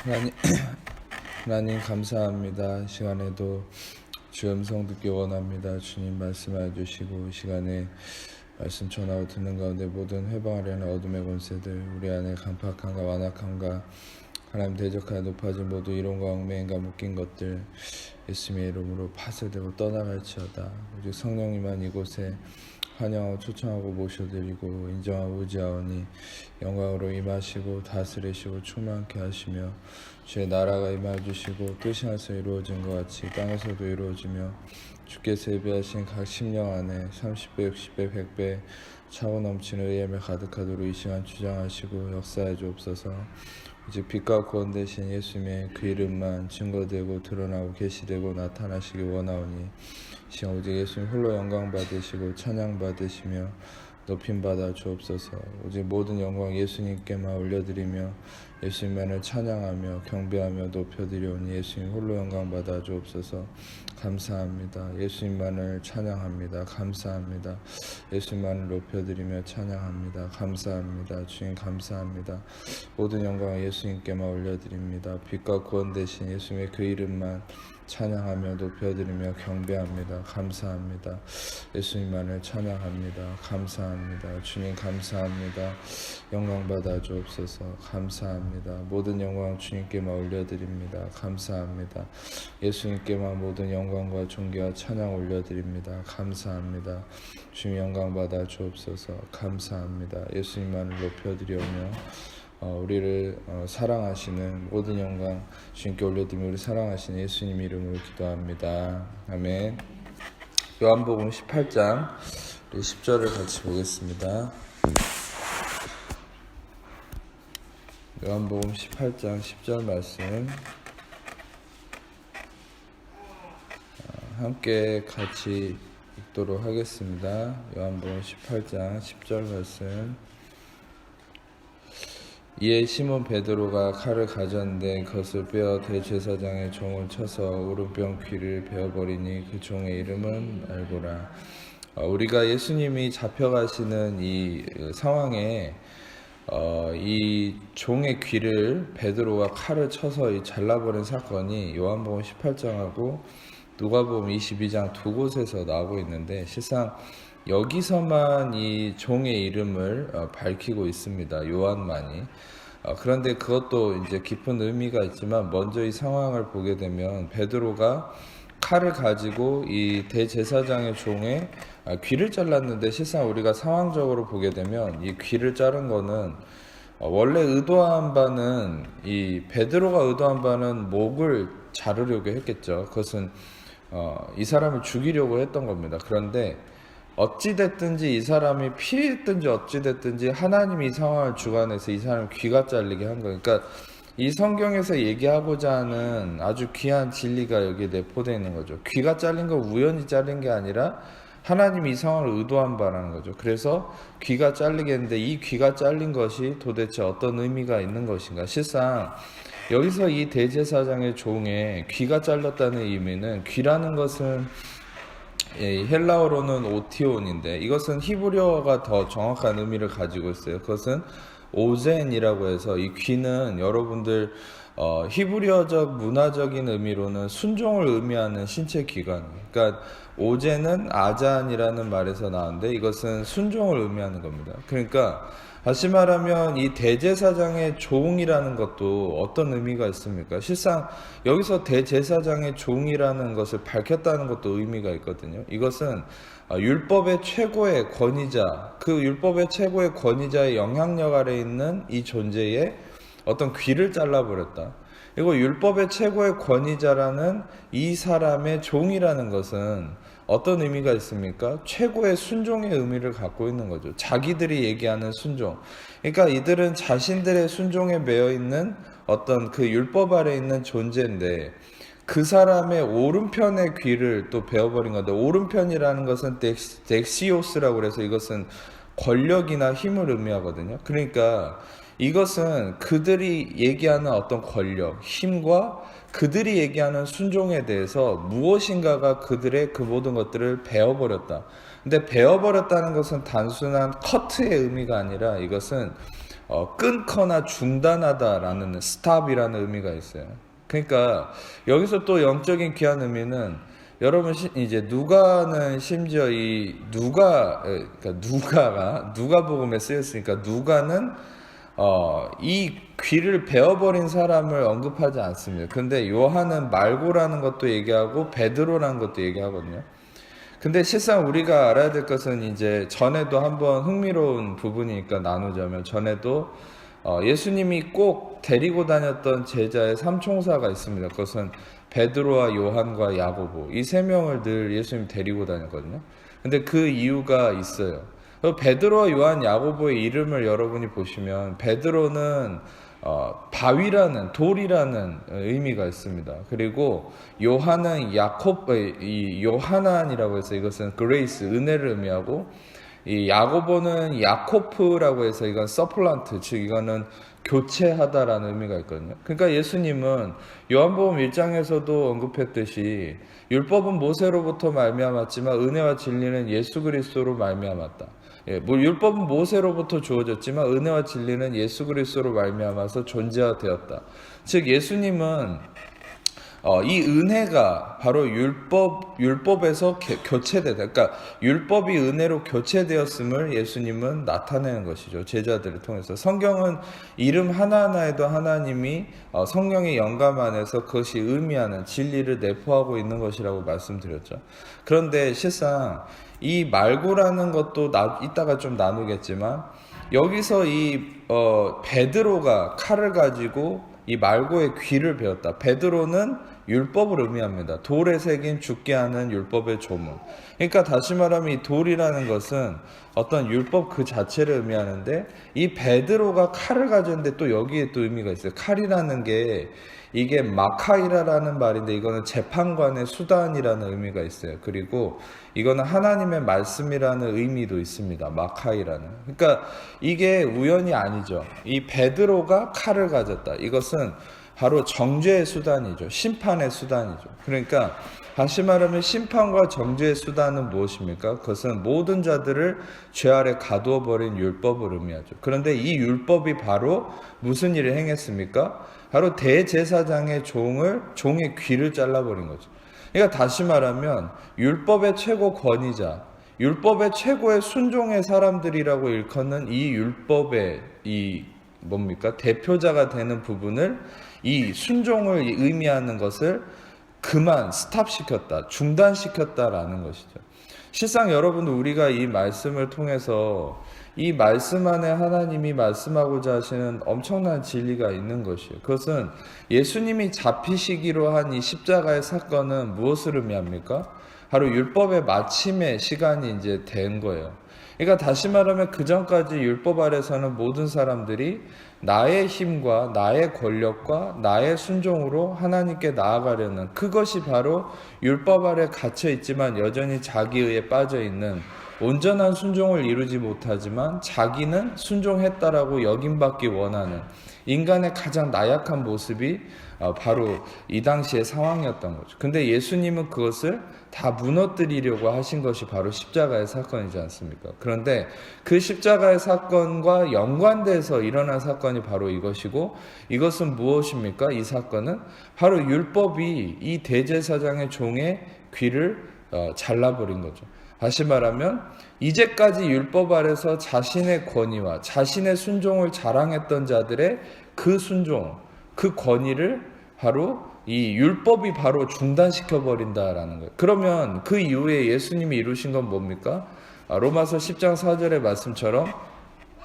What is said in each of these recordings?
하나님, 하나님 감사합니다. 이 시간에도 주 음성 듣기 원합니다. 주님 말씀해 주시고 이 시간에 말씀 전하고 듣는 가운데 모든 회방하려는 어둠의 권세들 우리 안에 간팍함과 완악함과 하나님 대적하여 높아진 모두 이론과 얽매인과 묶인 것들 예수님의 이름으로 파쇄되고 떠나갈지어다. 오직 성령님만 이곳에 환영하고 초청하고 모셔드리고 인정하고 의지하오니 영광으로 임하시고 다스리시고 충만케 하시며 주의 나라가 임하여 주시고 뜻이 하늘에서 이루어진 것 같이 땅에서도 이루어지며 주께서 예비하신 각 심령 안에 30배, 60배, 100배 차고 넘치는 의엠에 가득하도록 이 시간 주장하시고 역사해 주옵소서. 이제 빛과 구원 되신 예수님의 그 이름만 증거되고 드러나고 계시되고 나타나시기 원하오니 시간 오직 예수님 홀로 영광 받으시고 찬양 받으시며 높임 받아 주옵소서. 오직 모든 영광 예수님께만 올려드리며 예수님만을 찬양하며 경배하며 높여드리오니 예수님 홀로 영광 받아 주옵소서. 감사합니다. 예수님만을 찬양합니다. 감사합니다. 예수님만을 높여드리며 찬양합니다. 감사합니다. 주님 감사합니다. 모든 영광 예수님께만 올려드립니다. 빛과 구원 되신 예수님의 그 이름만 찬양하며 높여드리며 경배합니다. 감사합니다. 예수님만을 찬양합니다. 감사합니다. 주님 감사합니다. 영광 받아 주옵소서. 감사합니다. 모든 영광 주님께만 올려드립니다. 감사합니다. 예수님께만 모든 영광과 존귀와 찬양 올려드립니다. 감사합니다. 주님 영광 받아 주옵소서. 감사합니다. 예수님만을 높여드리오며 우리를 사랑하시는 모든 영광 주님께 올려드리며 우리 사랑하시는 예수님 이름으로 기도합니다. 아멘. 요한복음 18장 10절을 같이 보겠습니다. 요한복음 18장 10절 말씀 함께 같이 읽도록 하겠습니다. 요한복음 18장 10절 말씀. 이에 시몬 베드로가 칼을 가졌는데 그것을 빼어 대제사장의 종을 쳐서 오른편 귀를 베어버리니 그 종의 이름은 말고라. 우리가 예수님이 잡혀가시는 이 상황에 이 종의 귀를 베드로가 칼을 쳐서 잘라버린 사건이 요한복음 18장하고 누가복음 22장 두 곳에서 나오고 있는데 실상 여기서만 이 종의 이름을 밝히고 있습니다. 요한만이. 그런데 그것도 이제 깊은 의미가 있지만 먼저 이 상황을 보게 되면 베드로가 칼을 가지고 이 대제사장의 종의 귀를 잘랐는데 실상 우리가 상황적으로 보게 되면 이 귀를 자른 거는 원래 의도한 바는 이 베드로가 의도한 바는 목을 자르려고 했겠죠. 그것은 이 사람을 죽이려고 했던 겁니다. 그런데 어찌됐든지 이 사람이 피했든지 어찌됐든지 하나님이 이 상황을 주관해서 이 사람을 귀가 잘리게 한 거예요. 그러니까 이 성경에서 얘기하고자 하는 아주 귀한 진리가 여기에 내포되어 있는 거죠. 귀가 잘린 건 우연히 잘린 게 아니라 하나님이 이 상황을 의도한 바라는 거죠. 그래서 귀가 잘리겠는데 이 귀가 잘린 것이 도대체 어떤 의미가 있는 것인가. 실상 여기서 이 대제사장의 종의 귀가 잘렸다는 의미는 귀라는 것은 헬라어로는 오티온인데 이것은 히브리어가 더 정확한 의미를 가지고 있어요. 그것은 오젠이라고 해서 이 귀는 여러분들 히브리어적 문화적인 의미로는 순종을 의미하는 신체 기관. 그러니까 오젠은 아잔이라는 말에서 나왔는데 이것은 순종을 의미하는 겁니다. 그러니까 다시 말하면 이 대제사장의 종이라는 것도 어떤 의미가 있습니까? 실상 여기서 대제사장의 종이라는 것을 밝혔다는 것도 의미가 있거든요. 이것은 율법의 최고의 권위자, 그 율법의 최고의 권위자의 영향력 아래 있는 이 존재의 어떤 귀를 잘라버렸다. 그리고 율법의 최고의 권위자라는 이 사람의 종이라는 것은 어떤 의미가 있습니까? 최고의 순종의 의미를 갖고 있는 거죠. 자기들이 얘기하는 순종. 그러니까 이들은 자신들의 순종에 매여 있는 어떤 그 율법 아래 있는 존재인데 그 사람의 오른편의 귀를 또 베어버린 건데 오른편이라는 것은 덱시오스라고 그래서 이것은 권력이나 힘을 의미하거든요. 그러니까 이것은 그들이 얘기하는 어떤 권력, 힘과 그들이 얘기하는 순종에 대해서 무엇인가가 그들의 그 모든 것들을 베어버렸다. 근데 베어버렸다는 것은 단순한 커트의 의미가 아니라 이것은 끊거나 중단하다라는 스탑이라는 의미가 있어요. 그러니까 여기서 또 영적인 귀한 의미는 여러분 이제 누가는 심지어 이 그러니까 누가복음에 쓰였으니까 누가는 이 귀를 베어버린 사람을 언급하지 않습니다. 근데 요한은 말고라는 것도 얘기하고 베드로라는 것도 얘기하거든요. 근데 실상 우리가 알아야 될 것은 이제 전에도 한번 흥미로운 부분이니까 나누자면 전에도 예수님이 꼭 데리고 다녔던 제자의 삼총사가 있습니다. 그것은 베드로와 요한과 야고보 이 세 명을 늘 예수님 데리고 다녔거든요. 근데 그 이유가 있어요. 베드로와 요한, 야고보의 이름을 여러분이 보시면 베드로는 바위라는 돌이라는 의미가 있습니다. 그리고 요한은 이 요하난이라고 해서 이것은 그레이스 은혜를 의미하고 이 야고보는 야코프라고 해서 이건 서플란트 즉 이거는 교체하다라는 의미가 있거든요. 그러니까 예수님은 요한복음 1장에서도 언급했듯이 율법은 모세로부터 말미암았지만 은혜와 진리는 예수 그리스도로 말미암았다. 율법은 모세로부터 주어졌지만 은혜와 진리는 예수 그리스도로 말미암아서 존재되었다. 즉 예수님은 이 은혜가 바로 율법에서 교체되다. 그러니까 율법이 은혜로 교체되었음을 예수님은 나타내는 것이죠. 제자들을 통해서. 성경은 이름 하나하나에도 하나님이 성령의 영감 안에서 그것이 의미하는 진리를 내포하고 있는 것이라고 말씀드렸죠. 그런데 실상 이 말고라는 것도 이따가 좀 나누겠지만 여기서 이 베드로가 칼을 가지고 이 말고의 귀를 베었다. 베드로는 율법을 의미합니다. 돌에 새긴 죽게 하는 율법의 조문. 그러니까 다시 말하면 이 돌이라는 것은 어떤 율법 그 자체를 의미하는데 이 베드로가 칼을 가졌는데 또 여기에 또 의미가 있어요. 칼이라는 게 이게 마카이라라는 말인데 이거는 재판관의 수단이라는 의미가 있어요. 그리고 이거는 하나님의 말씀이라는 의미도 있습니다. 마카이라는. 그러니까 이게 우연이 아니죠. 이 베드로가 칼을 가졌다. 이것은 바로 정죄의 수단이죠. 심판의 수단이죠. 그러니까 다시 말하면 심판과 정죄의 수단은 무엇입니까? 그것은 모든 자들을 죄 아래 가두어 버린 율법을 의미하죠. 그런데 이 율법이 바로 무슨 일을 행했습니까? 바로 대제사장의 종의 귀를 잘라버린 거죠. 그러니까 다시 말하면 율법의 최고 권위자, 율법의 최고의 순종의 사람들이라고 일컫는 이 율법의 대표자가 되는 부분을 이 순종을 의미하는 것을 스탑시켰다, 중단시켰다라는 것이죠. 실상 여러분 우리가 이 말씀을 통해서 이 말씀 안에 하나님이 말씀하고자 하시는 엄청난 진리가 있는 것이에요. 그것은 예수님이 잡히시기로 한 이 십자가의 사건은 무엇을 의미합니까? 바로 율법의 마침의 시간이 이제 된 거예요. 그러니까 다시 말하면 그 전까지 율법 아래서는 모든 사람들이 나의 힘과 나의 권력과 나의 순종으로 하나님께 나아가려는 그것이 바로 율법 아래 갇혀 있지만 여전히 자기의에 빠져 있는 온전한 순종을 이루지 못하지만 자기는 순종했다라고 여김받기 원하는 인간의 가장 나약한 모습이 바로 이 당시의 상황이었던 거죠. 근데 예수님은 그것을 다 무너뜨리려고 하신 것이 바로 십자가의 사건이지 않습니까? 그런데 그 십자가의 사건과 연관돼서 일어난 사건이 바로 이것이고 이것은 무엇입니까? 이 사건은 바로 율법이 이 대제사장의 종의 귀를 잘라버린 거죠. 다시 말하면 이제까지 율법 아래서 자신의 권위와 자신의 순종을 자랑했던 자들의 그 순종, 그 권위를 바로 이 율법이 바로 중단시켜 버린다라는 거예요. 그러면 그 이후에 예수님이 이루신 건 뭡니까? 로마서 10장 4절의 말씀처럼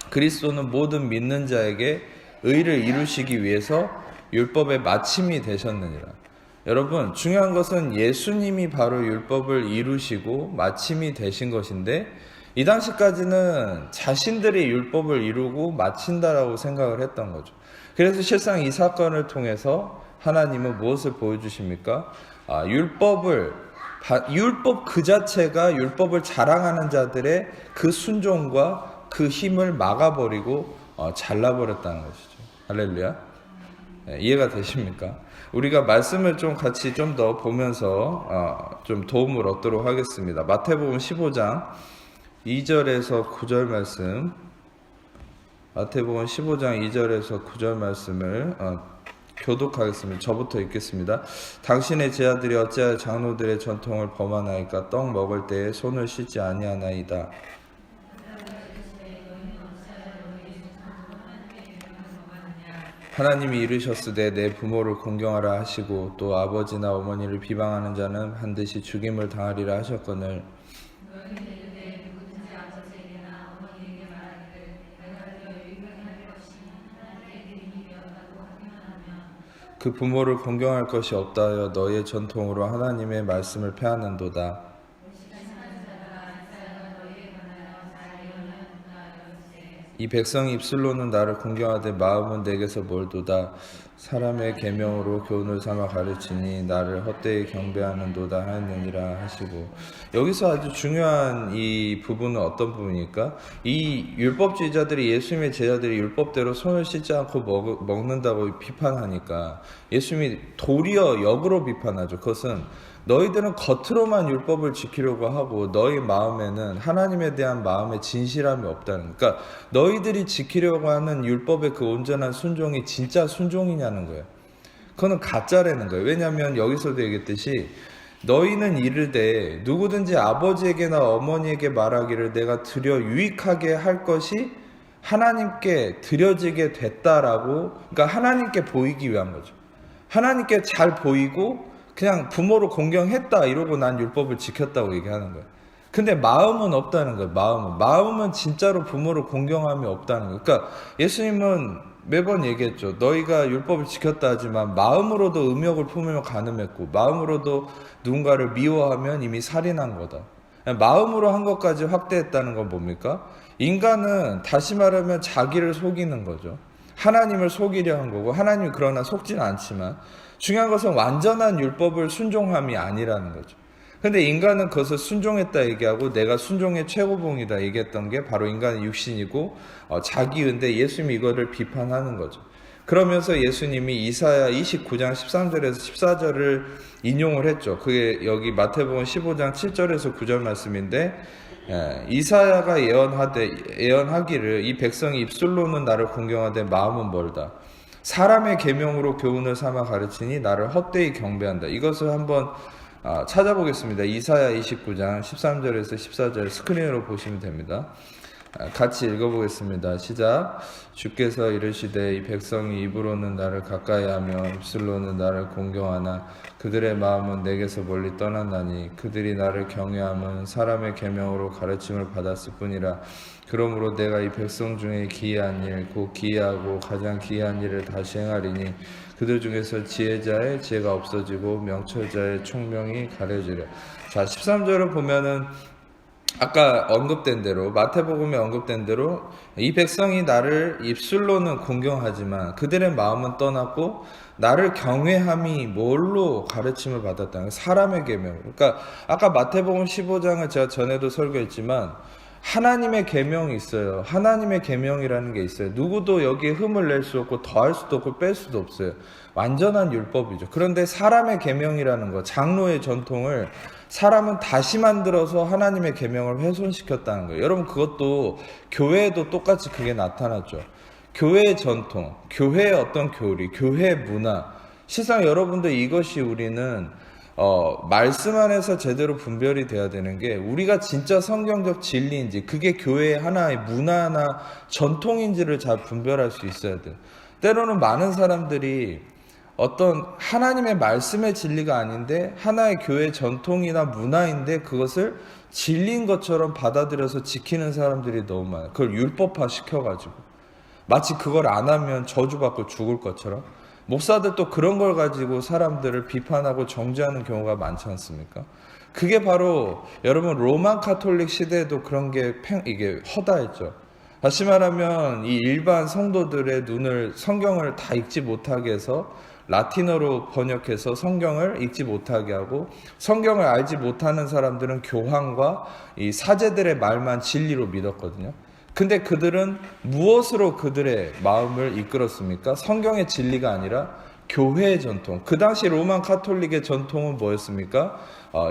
그리스도는 모든 믿는 자에게 의를 이루시기 위해서 율법의 마침이 되셨느니라. 여러분 중요한 것은 예수님이 바로 율법을 이루시고 마침이 되신 것인데 이 당시까지는 자신들이 율법을 이루고 마친다라고 생각을 했던 거죠. 그래서 실상 이 사건을 통해서 하나님은 무엇을 보여주십니까? 율법 그 자체가 율법을 자랑하는 자들의 그 순종과 그 힘을 막아버리고 잘라버렸다는 것이죠. 할렐루야. 네, 이해가 되십니까? 우리가 말씀을 좀 같이 좀 더 보면서 좀 도움을 얻도록 하겠습니다. 마태복음 15장 2절에서 9절 말씀 마태복음 15장 2절에서 9절 말씀을 교독하겠습니다. 저부터 읽겠습니다. 당신의 제자들이 어찌하여 장로들의 전통을 범하나이까? 떡 먹을 때에 손을 씻지 아니하나이다. 하나님이 이르셨으되 내 부모를 공경하라 하시고 또 아버지나 어머니를 비방하는 자는 반드시 죽임을 당하리라 하셨거늘 그 부모를 공경할 것이 없다 하여 너의 전통으로 하나님의 말씀을 폐하는도다. 이 백성이 입술로는 나를 공경하되 마음은 내게서 멀도다. 사람의 계명으로 교훈을 삼아 가르치니 나를 헛되이 경배하는도다 하였느니라 하시고, 여기서 아주 중요한 이 부분은 어떤 부분입니까? 이 율법주의자들이 예수님의 제자들이 율법대로 손을 씻지 않고 먹는다고 비판하니까 예수님이 도리어 역으로 비판하죠. 그것은 너희들은 겉으로만 율법을 지키려고 하고 너희 마음에는 하나님에 대한 마음의 진실함이 없다는, 그러니까 너희들이 지키려고 하는 율법의 그 온전한 순종이 진짜 순종이냐는 거예요. 그거는 가짜라는 거예요. 왜냐하면 여기서도 얘기했듯이 너희는 이르되 누구든지 아버지에게나 어머니에게 말하기를 내가 드려 유익하게 할 것이 하나님께 드려지게 됐다라고, 그러니까 하나님께 보이기 위한 거죠. 하나님께 잘 보이고 그냥 부모를 공경했다 이러고 난 율법을 지켰다고 얘기하는 거예요. 근데 마음은 없다는 거예요. 마음은 진짜로 부모를 공경함이 없다는 거예요. 그러니까 예수님은 매번 얘기했죠. 너희가 율법을 지켰다 하지만 마음으로도 음욕을 품으며 간음했고 마음으로도 누군가를 미워하면 이미 살인한 거다. 마음으로 한 것까지 확대했다는 건 뭡니까? 인간은 다시 말하면 자기를 속이는 거죠. 하나님을 속이려 한 거고, 하나님이 그러나 속지는 않지만 중요한 것은 완전한 율법을 순종함이 아니라는 거죠. 근데 인간은 그것을 순종했다 얘기하고 내가 순종의 최고봉이다 얘기했던 게 바로 인간의 육신이고 자기인데 예수님이 이거를 비판하는 거죠. 그러면서 예수님이 이사야 29장 13절에서 14절을 인용을 했죠. 그게 여기 마태복음 15장 7절에서 9절 말씀인데, 이사야가 예언하기를 이 백성이 입술로는 나를 공경하되 마음은 멀다. 사람의 계명으로 교훈을 삼아 가르치니 나를 헛되이 경배한다. 이것을 한번 찾아보겠습니다. 이사야 29장 13절에서 14절 스크린으로 보시면 됩니다. 같이 읽어보겠습니다. 시작. 주께서 이르시되 이 백성이 입으로는 나를 가까이하며 입술로는 나를 공경하나 그들의 마음은 내게서 멀리 떠났나니 그들이 나를 경외함은 사람의 계명으로 가르침을 받았을 뿐이라. 그러므로 내가 이 백성 중에 기이한 일 곧 기이하고 가장 기이한 일을 다시 행하리니 그들 중에서 지혜자의 지혜가 없어지고 명철자의 총명이 가려지려. 자, 13절을 보면은 아까 언급된 대로, 마태복음에 언급된 대로 이 백성이 나를 입술로는 공경하지만 그들의 마음은 떠났고 나를 경외함이 뭘로 가르침을 받았다는, 사람의 계명. 그러니까 아까 마태복음 15장을 제가 전에도 설교했지만 하나님의 계명이 있어요. 하나님의 계명이라는 게 있어요. 누구도 여기에 흠을 낼 수 없고 더할 수도 없고 뺄 수도 없어요. 완전한 율법이죠. 그런데 사람의 계명이라는 거, 장로의 전통을 사람은 다시 만들어서 하나님의 계명을 훼손시켰다는 거예요. 여러분, 그것도 교회에도 똑같이 그게 나타났죠. 교회의 전통, 교회의 어떤 교리, 교회의 문화. 실상 여러분들 이것이 우리는 말씀 안에서 제대로 분별이 돼야 되는 게, 우리가 진짜 성경적 진리인지 그게 교회의 하나의 문화나 전통인지를 잘 분별할 수 있어야 돼요. 때로는 많은 사람들이 어떤 하나님의 말씀의 진리가 아닌데 하나의 교회 전통이나 문화인데 그것을 진리인 것처럼 받아들여서 지키는 사람들이 너무 많아요. 그걸 율법화 시켜가지고 마치 그걸 안 하면 저주받고 죽을 것처럼. 목사들도 그런 걸 가지고 사람들을 비판하고 정죄하는 경우가 많지 않습니까? 그게 바로 여러분 로만 카톨릭 시대에도 그런 게 이게 허다했죠. 다시 말하면 이 일반 성도들의 눈을, 성경을 다 읽지 못하게 해서 라틴어로 번역해서 성경을 읽지 못하게 하고, 성경을 알지 못하는 사람들은 교황과 이 사제들의 말만 진리로 믿었거든요. 근데 그들은 무엇으로 그들의 마음을 이끌었습니까? 성경의 진리가 아니라 교회의 전통. 그 당시 로만 카톨릭의 전통은 뭐였습니까?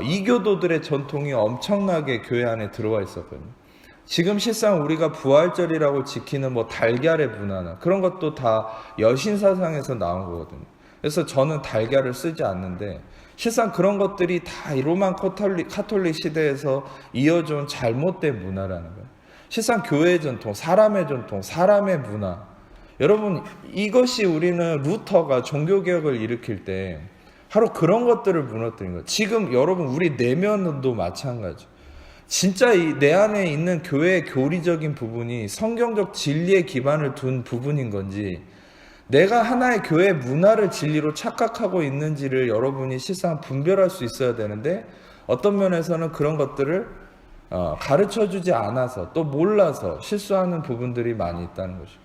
이교도들의 전통이 엄청나게 교회 안에 들어와 있었거든요. 지금 실상 우리가 부활절이라고 지키는 뭐 달걀의 문화나 그런 것도 다 여신사상에서 나온 거거든요. 그래서 저는 달걀을 쓰지 않는데 실상 그런 것들이 다 이 로만 카톨릭 시대에서 이어져온 잘못된 문화라는 거예요. 실상 교회의 전통, 사람의 전통, 사람의 문화. 여러분, 이것이 우리는 루터가 종교개혁을 일으킬 때 바로 그런 것들을 무너뜨린 거예요. 지금 여러분 우리 내면도 마찬가지. 진짜 내 안에 있는 교회의 교리적인 부분이 성경적 진리의 기반을 둔 부분인 건지, 내가 하나의 교회 문화를 진리로 착각하고 있는지를 여러분이 실상 분별할 수 있어야 되는데, 어떤 면에서는 그런 것들을 가르쳐주지 않아서 또 몰라서 실수하는 부분들이 많이 있다는 거죠.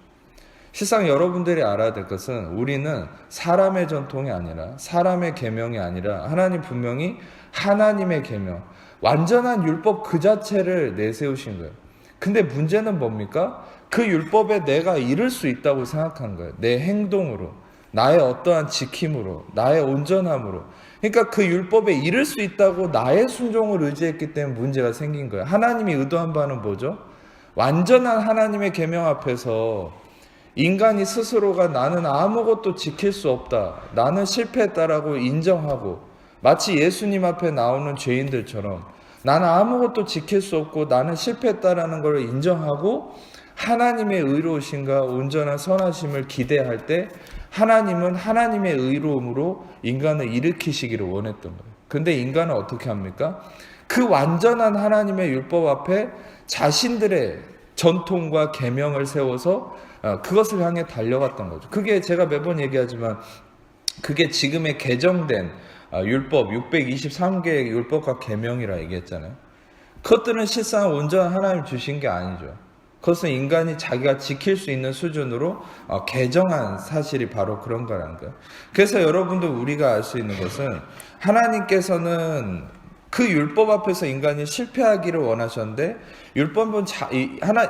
실상 여러분들이 알아야 될 것은 우리는 사람의 전통이 아니라, 사람의 계명이 아니라 하나님 분명히 하나님의 계명, 완전한 율법 그 자체를 내세우신 거예요. 근데 문제는 뭡니까? 그 율법에 내가 이룰 수 있다고 생각한 거예요. 내 행동으로, 나의 어떠한 지킴으로, 나의 온전함으로. 그러니까 그 율법에 이룰 수 있다고 나의 순종을 의지했기 때문에 문제가 생긴 거예요. 하나님이 의도한 바는 뭐죠? 완전한 하나님의 계명 앞에서 인간이 스스로가 나는 아무것도 지킬 수 없다, 나는 실패했다라고 인정하고, 마치 예수님 앞에 나오는 죄인들처럼 나는 아무것도 지킬 수 없고 나는 실패했다라는 걸 인정하고 하나님의 의로우심과 온전한 선하심을 기대할 때 하나님은 하나님의 의로움으로 인간을 일으키시기를 원했던 거예요. 근데 인간은 어떻게 합니까? 그 완전한 하나님의 율법 앞에 자신들의 전통과 계명을 세워서 그것을 향해 달려갔던 거죠. 그게 제가 매번 얘기하지만 그게 지금의 개정된 율법 623개의 율법과 계명이라 얘기했잖아요. 그것들은 실상 온전한 하나님 주신 게 아니죠. 그것은 인간이 자기가 지킬 수 있는 수준으로 개정한 사실이 바로 그런 거라는 거예요. 그래서 여러분들 우리가 알 수 있는 것은 하나님께서는 그 율법 앞에서 인간이 실패하기를 원하셨는데 율법은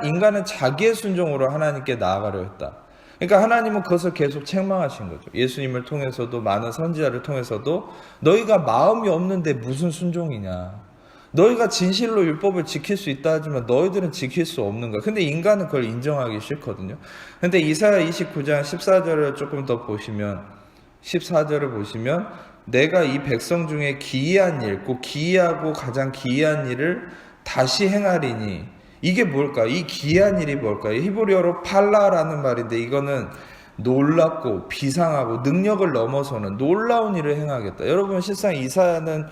인간은 자기의 순종으로 하나님께 나아가려 했다. 그러니까 하나님은 그것을 계속 책망하신 거죠. 예수님을 통해서도 많은 선지자를 통해서도 너희가 마음이 없는데 무슨 순종이냐. 너희가 진실로 율법을 지킬 수 있다 하지만 너희들은 지킬 수 없는 거야. 근데 인간은 그걸 인정하기 싫거든요. 근데 이사야 29장 14절을 조금 더 보시면 14절을 보시면 내가 이 백성 중에 기이한 일, 꼭 기이하고 가장 기이한 일을 다시 행하리니 이게 뭘까? 이 기이한 일이 뭘까요? 히브리어로 팔라라는 말인데 이거는 놀랍고 비상하고 능력을 넘어서는 놀라운 일을 행하겠다. 여러분 실상 이사야는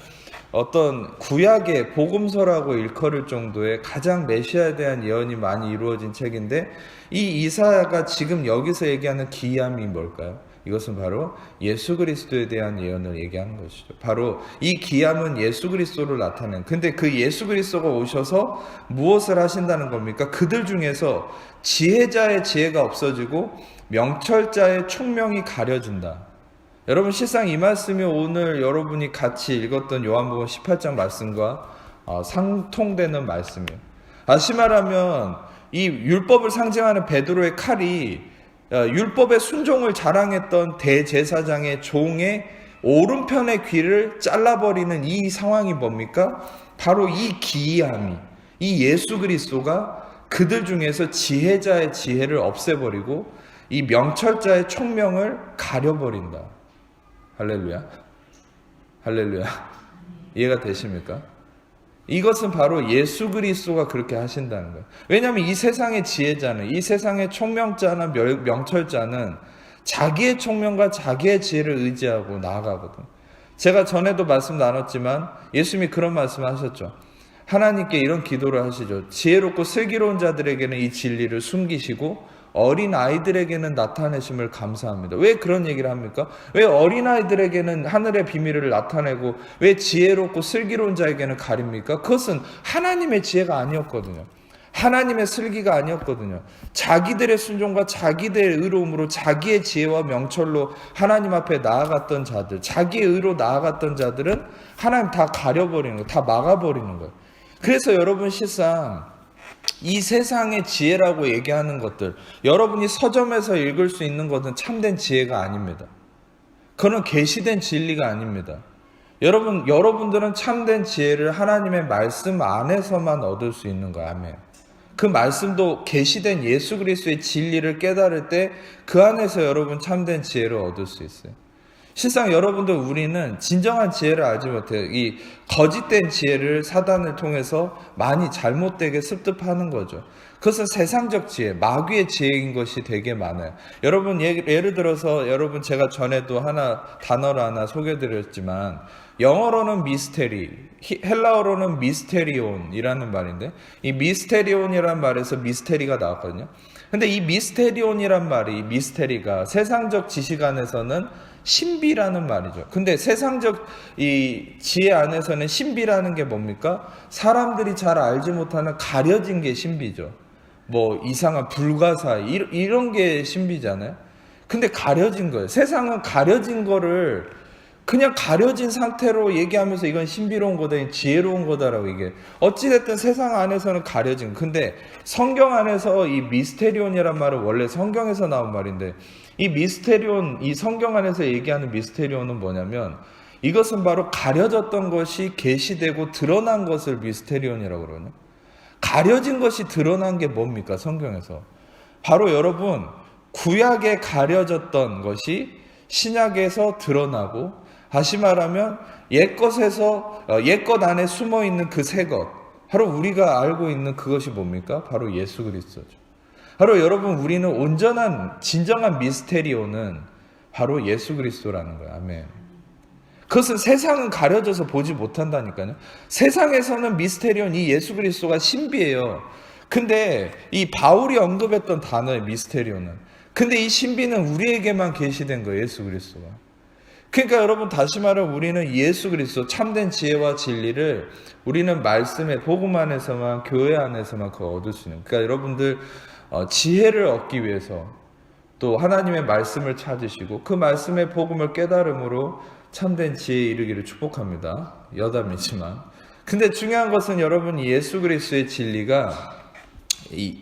어떤 구약의 복음서라고 일컬을 정도의 가장 메시아에 대한 예언이 많이 이루어진 책인데 이 이사야가 지금 여기서 얘기하는 기이함이 뭘까요? 이것은 바로 예수 그리스도에 대한 예언을 얘기하는 것이죠. 바로 이 기이함은 예수 그리스도를 나타낸. 근데 그 예수 그리스도가 오셔서 무엇을 하신다는 겁니까? 그들 중에서 지혜자의 지혜가 없어지고 명철자의 총명이 가려진다. 여러분 실상 이 말씀이 오늘 여러분이 같이 읽었던 요한복음 18장 말씀과 상통되는 말씀이에요. 다시 말하면 이 율법을 상징하는 베드로의 칼이 율법의 순종을 자랑했던 대제사장의 종의 오른편의 귀를 잘라버리는 이 상황이 뭡니까? 바로 이 기이함이, 이 예수 그리스도가 그들 중에서 지혜자의 지혜를 없애버리고 이 명철자의 총명을 가려버린다. 할렐루야. 할렐루야. 이해가 되십니까? 이것은 바로 예수 그리스도가 그렇게 하신다는 거예요. 왜냐하면 이 세상의 지혜자는, 이 세상의 총명자나 명철자는 자기의 총명과 자기의 지혜를 의지하고 나아가거든. 제가 전에도 말씀 나눴지만 예수님이 그런 말씀을 하셨죠. 하나님께 이런 기도를 하시죠. 지혜롭고 슬기로운 자들에게는 이 진리를 숨기시고 어린 아이들에게는 나타내심을 감사합니다. 왜 그런 얘기를 합니까? 왜 어린 아이들에게는 하늘의 비밀을 나타내고 왜 지혜롭고 슬기로운 자에게는 가립니까? 그것은 하나님의 지혜가 아니었거든요. 하나님의 슬기가 아니었거든요. 자기들의 순종과 자기들의 의로움으로 자기의 지혜와 명철로 하나님 앞에 나아갔던 자들, 자기의 의로 나아갔던 자들은 하나님 다 가려버리는 거예요. 다 막아버리는 거예요. 그래서 여러분 실상 이 세상의 지혜라고 얘기하는 것들, 여러분이 서점에서 읽을 수 있는 것은 참된 지혜가 아닙니다. 그건 계시된 진리가 아닙니다. 여러분들은 참된 지혜를 하나님의 말씀 안에서만 얻을 수 있는 거예요. 아멘. 그 말씀도 계시된 예수 그리스도의 진리를 깨달을 때 그 안에서 여러분 참된 지혜를 얻을 수 있어요. 실상 여러분들 우리는 진정한 지혜를 알지 못해요. 이 거짓된 지혜를 사단을 통해서 많이 잘못되게 습득하는 거죠. 그것은 세상적 지혜, 마귀의 지혜인 것이 되게 많아요. 여러분 예를 들어서 여러분 제가 전에도 단어를 하나 소개드렸지만 영어로는 미스테리, 헬라어로는 미스테리온이라는 말인데 이 미스테리온이라는 말에서 미스테리가 나왔거든요. 근데 이 미스테리온이란 말이 미스테리가 세상적 지식 안에서는 신비라는 말이죠. 근데 세상적 이 지혜 안에서는 신비라는 게 뭡니까? 사람들이 잘 알지 못하는 가려진 게 신비죠. 뭐 이상한 불가사 이런 게 신비잖아요. 근데 가려진 거예요. 세상은 가려진 거를 그냥 가려진 상태로 얘기하면서 이건 신비로운 거다, 지혜로운 거다라고 얘기해. 어찌됐든 세상 안에서는 가려진 거. 근데 성경 안에서 이 미스테리온이란 말은 원래 성경에서 나온 말인데 이 미스테리온, 이 성경 안에서 얘기하는 미스테리온은 뭐냐면 이것은 바로 가려졌던 것이 계시되고 드러난 것을 미스테리온이라고 그러거든요. 가려진 것이 드러난 게 뭡니까? 성경에서. 바로 여러분 구약에 가려졌던 것이 신약에서 드러나고 다시 말하면 옛것 안에 숨어있는 그 새것 바로 우리가 알고 있는 그것이 뭡니까? 바로 예수 그리스도죠. 바로 여러분 우리는 온전한 진정한 미스테리오는 바로 예수 그리스도라는 거예요. 아멘. 그것은 세상은 가려져서 보지 못한다니까요. 세상에서는 미스테리온 이 예수 그리스도가 신비예요. 근데 이 바울이 언급했던 단어의 미스테리온은 근데 이 신비는 우리에게만 계시된 거예요. 예수 그리스도가. 그러니까 여러분 다시 말해 우리는 예수 그리스도 참된 지혜와 진리를 우리는 말씀의 복음 안에서만 교회 안에서만 그걸 얻을 수 있는. 그러니까 여러분들 지혜를 얻기 위해서 또 하나님의 말씀을 찾으시고 그 말씀의 복음을 깨달음으로 참된 지혜에 이르기를 축복합니다. 여담이지만. 근데 중요한 것은 여러분 예수 그리스도의 진리가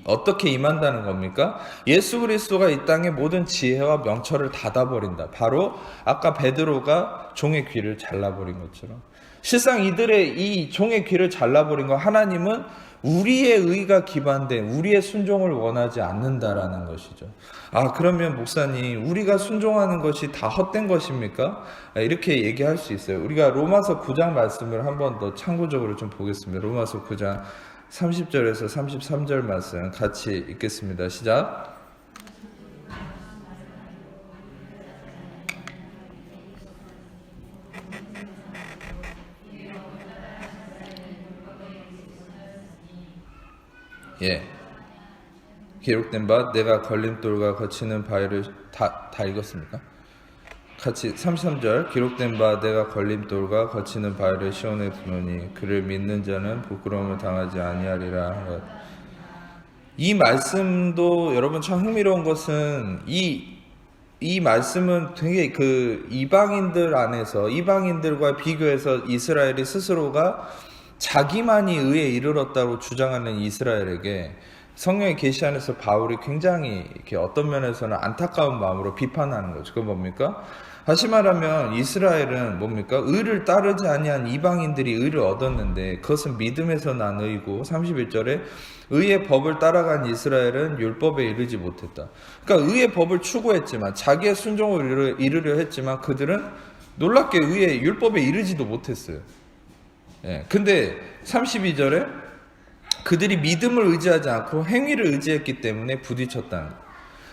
어떻게 임한다는 겁니까? 예수 그리스도가 이 땅의 모든 지혜와 명철을 닫아버린다. 바로 아까 베드로가 종의 귀를 잘라버린 것처럼. 실상 이들의 이 종의 귀를 잘라버린 거 하나님은 우리의 의가 기반된 우리의 순종을 원하지 않는다라는 것이죠. 그러면 목사님 우리가 순종하는 것이 다 헛된 것입니까? 이렇게 얘기할 수 있어요. 우리가 로마서 9장 말씀을 한 번 더 참고적으로 좀 보겠습니다. 로마서 9장 30절에서 33절 말씀 같이 읽겠습니다. 시작. 기록된 바 내가 걸림돌과 거치는 바위를 다 읽었습니까? 같이 33절 기록된 바 내가 걸림돌과 거치는 바위를 시온에 두노니 그를 믿는 자는 부끄러움을 당하지 아니하리라. 이 말씀도 여러분 참 흥미로운 것은 이 말씀은 되게 그 이방인들과 비교해서 이스라엘이 스스로가 자기만이 의에 이르렀다고 주장하는 이스라엘에게 성령의 계시 안에서 바울이 굉장히 이렇게 어떤 면에서는 안타까운 마음으로 비판하는 거죠. 그건 뭡니까? 다시 말하면 이스라엘은 뭡니까? 의를 따르지 아니한 이방인들이 의를 얻었는데 그것은 믿음에서 난 의고 31절에 의의 법을 따라간 이스라엘은 율법에 이르지 못했다. 그러니까 의의 법을 추구했지만 자기의 순종을 이루려 했지만 그들은 놀랍게 의의 율법에 이르지도 못했어요. 근데 32절에 그들이 믿음을 의지하지 않고 행위를 의지했기 때문에 부딪혔다는 거예요.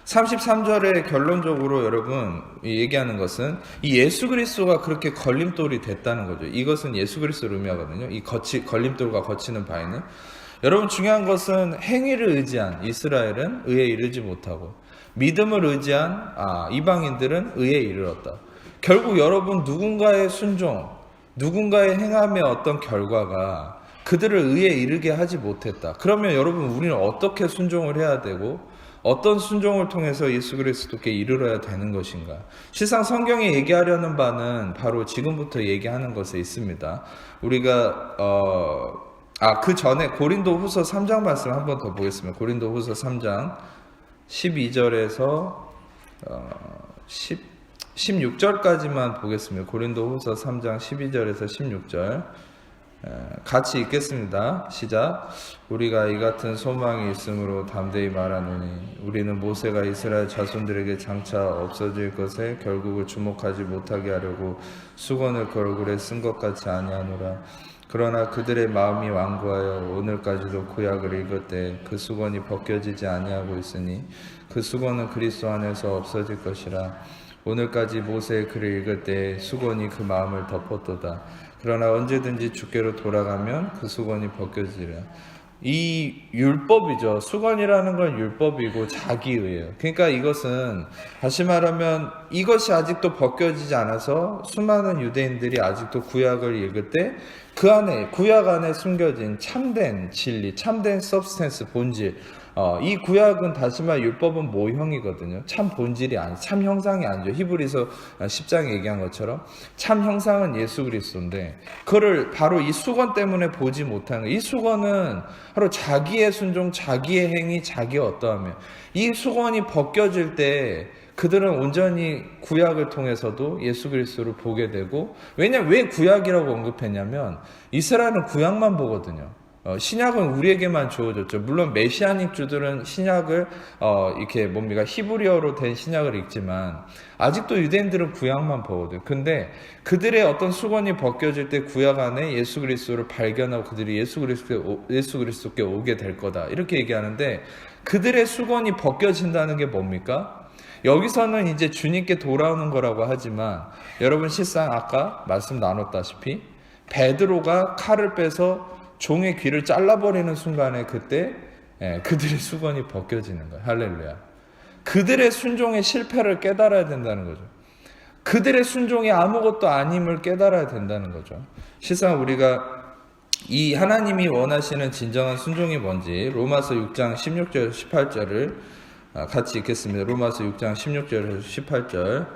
33절에 결론적으로 여러분 얘기하는 것은 이 예수 그리스도가 그렇게 걸림돌이 됐다는 거죠. 이것은 예수 그리스도를 의미하거든요. 이 걸림돌과 거치는 바위는. 여러분 중요한 것은 행위를 의지한 이스라엘은 의에 이르지 못하고 믿음을 의지한 이방인들은 의에 이르렀다. 결국 여러분 누군가의 순종, 누군가의 행함의 어떤 결과가 그들을 의에 이르게 하지 못했다. 그러면 여러분 우리는 어떻게 순종을 해야 되고 어떤 순종을 통해서 예수 그리스도께 이르러야 되는 것인가? 실상 성경에 얘기하려는 바는 바로 지금부터 얘기하는 것에 있습니다. 우리가 그 전에 고린도 후서 3장 말씀 한 번 더 보겠습니다. 고린도 후서 3장 12절에서 16절까지만 보겠습니다. 고린도 후서 3장 12절에서 16절 같이 읽겠습니다. 시작. 우리가 이 같은 소망이 있으므로 담대히 말하노니 우리는 모세가 이스라엘 자손들에게 장차 없어질 것에 결국을 주목하지 못하게 하려고 수건을 그 얼굴에 쓴 것 같이 아니하노라. 그러나 그들의 마음이 완고하여 오늘까지도 구약을 읽을 때 그 수건이 벗겨지지 아니하고 있으니 그 수건은 그리스도 안에서 없어질 것이라. 오늘까지 모세의 글을 읽을 때 수건이 그 마음을 덮었도다. 그러나 언제든지 주께로 돌아가면 그 수건이 벗겨지리라. 이 율법이죠. 수건이라는 건 율법이고 자기의예요. 그러니까 이것은 다시 말하면 이것이 아직도 벗겨지지 않아서 수많은 유대인들이 아직도 구약을 읽을 때 그 안에 구약 안에 숨겨진 참된 진리, 참된 서브스텐스 본질. 이 구약은 다시 말해 율법은 모형이거든요. 참 본질이 아니, 참 형상이 아니죠. 히브리서 10장에 얘기한 것처럼 참 형상은 예수 그리스도인데 그거를 바로 이 수건 때문에 보지 못하는 거예요. 이 수건은 바로 자기의 순종, 자기의 행위, 자기의 어떠함이에요. 이 수건이 벗겨질 때 그들은 온전히 구약을 통해서도 예수 그리스도를 보게 되고, 왜 구약이라고 언급했냐면 이스라엘은 구약만 보거든요. 신약은 우리에게만 주어졌죠. 물론 메시아닉 주들은 신약을 이렇게 히브리어로 된 신약을 읽지만 아직도 유대인들은 구약만 보거든요. 근데 그들의 어떤 수건이 벗겨질 때 구약 안에 예수 그리스도를 발견하고 그들이 예수 그리스도께 오게 될 거다. 이렇게 얘기하는데 그들의 수건이 벗겨진다는 게 뭡니까? 여기서는 이제 주님께 돌아오는 거라고 하지만 여러분 실상 아까 말씀 나눴다시피 베드로가 칼을 빼서 종의 귀를 잘라버리는 순간에 그때 그들의 수건이 벗겨지는 거예요. 할렐루야. 그들의 순종의 실패를 깨달아야 된다는 거죠. 그들의 순종이 아무것도 아님을 깨달아야 된다는 거죠. 실상 우리가 이 하나님이 원하시는 진정한 순종이 뭔지 로마서 6장 16절 18절을 같이 읽겠습니다. 로마서 6장 16절에서 18절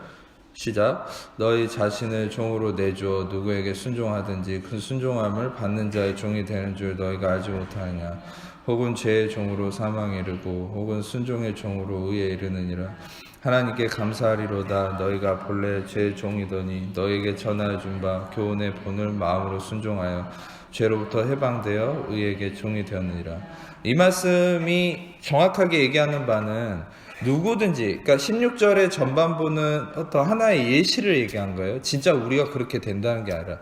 시작. 너희 자신을 종으로 내주어 누구에게 순종하든지 그 순종함을 받는 자의 종이 되는 줄 너희가 알지 못하느냐. 혹은 죄의 종으로 사망에 이르고 혹은 순종의 종으로 의에 이르느니라. 하나님께 감사하리로다. 너희가 본래 죄의 종이더니 너희에게 전하여 준 바 교훈의 본을 마음으로 순종하여 죄로부터 해방되어 의에게 종이 되었느니라. 이 말씀이 정확하게 얘기하는 바는 누구든지, 그러니까 16절의 전반부는 어떤 하나의 예시를 얘기한 거예요. 진짜 우리가 그렇게 된다는 게 아니라